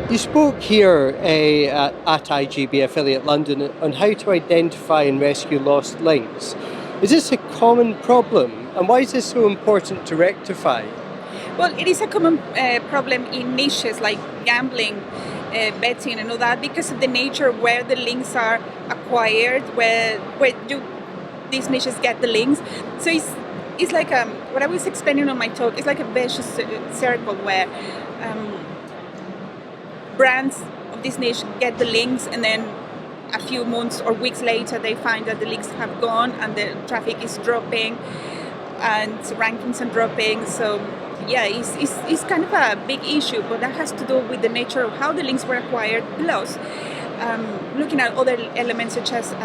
You spoke here at iGB Affiliate London on how to identify and rescue lost links. Is this a common problem, and why is this so important to rectify? Well, it is a common problem in niches like gambling, betting, and all that because of the nature where the links are acquired, where these niches get the links. So it's like what I was explaining on my talk. It's like a vicious circle where brands of this niche get the links, and then a few months or weeks later they find that the links have gone and the traffic is dropping and rankings are dropping. So yeah, it's kind of a big issue, but that has to do with the nature of how the links were acquired, plus looking at other elements such as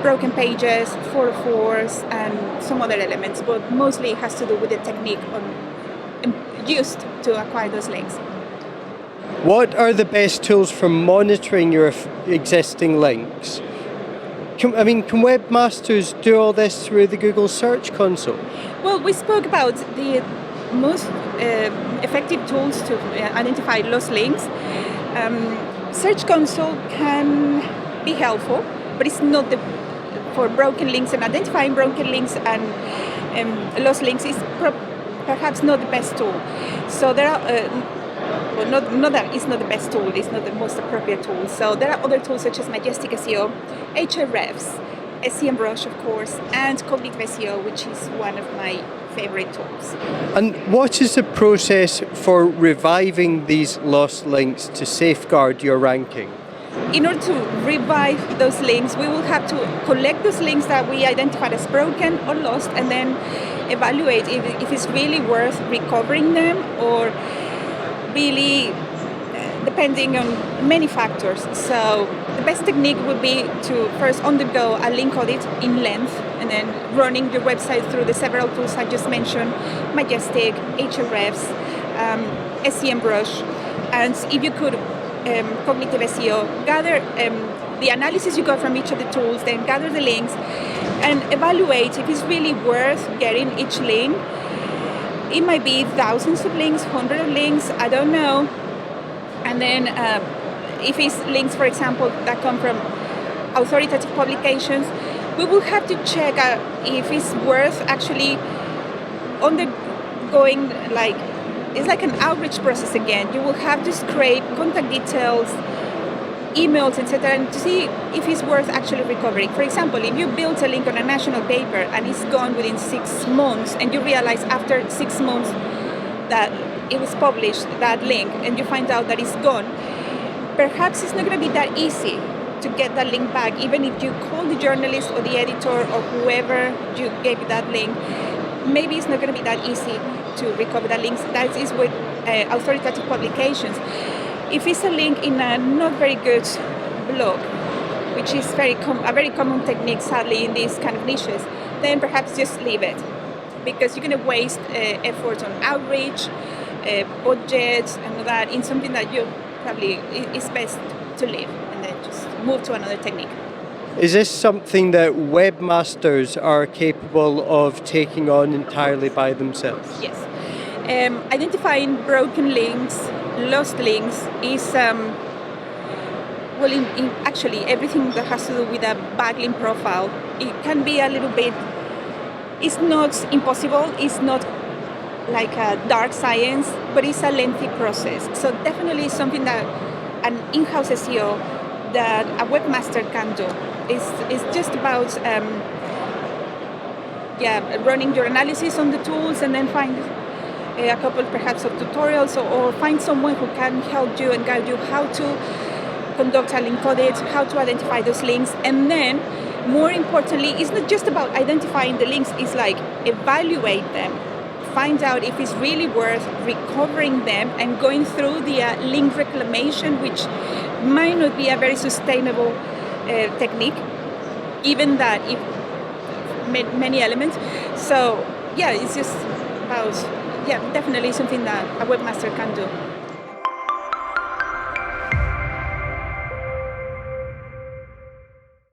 broken pages, 404s, and some other elements, but mostly it has to do with the technique used to acquire those links. What are the best tools for monitoring your existing links? Can webmasters do all this through the Google Search Console? Well, we spoke about the most effective tools to identify lost links. Search Console can be helpful, but it's not for broken links, and identifying broken links and lost links is perhaps not the best tool. So there are not that it's not the best tool, it's not the most appropriate tool. So there are other tools such as Majestic SEO, Ahrefs, SEMrush, of course, and Cognitive SEO, which is one of my favorite tools. And what is the process for reviving these lost links to safeguard your ranking? In order to revive those links, we will have to collect those links that we identified as broken or lost, and then evaluate if it's really worth recovering them, or really depending on many factors. So the best technique would be to first undergo a link audit in length, and then running your website through the several tools I just mentioned, Majestic, Ahrefs, SEMrush, and if you could, Cognitive SEO, gather the analysis you got from each of the tools, then gather the links and evaluate if it's really worth getting each link. It might be thousands of links, hundreds of links, I don't know. And then if it's links, for example, that come from authoritative publications, we will have to check out if it's worth actually undergoing, it's like an outreach process again. You will have to scrape contact details, emails, etc., and to see if it's worth actually recovering. For example, if you built a link on a national paper and it's gone within 6 months, and you realize after 6 months that it was published, that link, and you find out that it's gone, perhaps it's not going to be that easy to get that link back, even if you call the journalist or the editor or whoever you gave that link. Maybe it's not going to be that easy to recover that link. That is with authoritative publications. If it's a link in a not very good blog, which is a very common technique, sadly, in these kind of niches, then perhaps just leave it, because you're going to waste effort on outreach, budget, and all that in something that you probably is best to leave, and then just move to another technique. Is this something that webmasters are capable of taking on entirely by themselves? Yes. Identifying broken links, lost links is in actually everything that has to do with a backlink profile. It can be a little bit, it's not impossible, it's not like a dark science, but it's a lengthy process. So definitely something that an in-house SEO that a webmaster can do. It's just about running your analysis on the tools, and then find a couple perhaps of tutorials, or find someone who can help you and guide you how to conduct a link audit, how to identify those links. And then more importantly, it's not just about identifying the links, it's like evaluate them, find out if it's really worth recovering them and going through the link reclamation, which might not be a very sustainable technique, given that it many elements. So yeah, it's just about definitely something that a webmaster can do.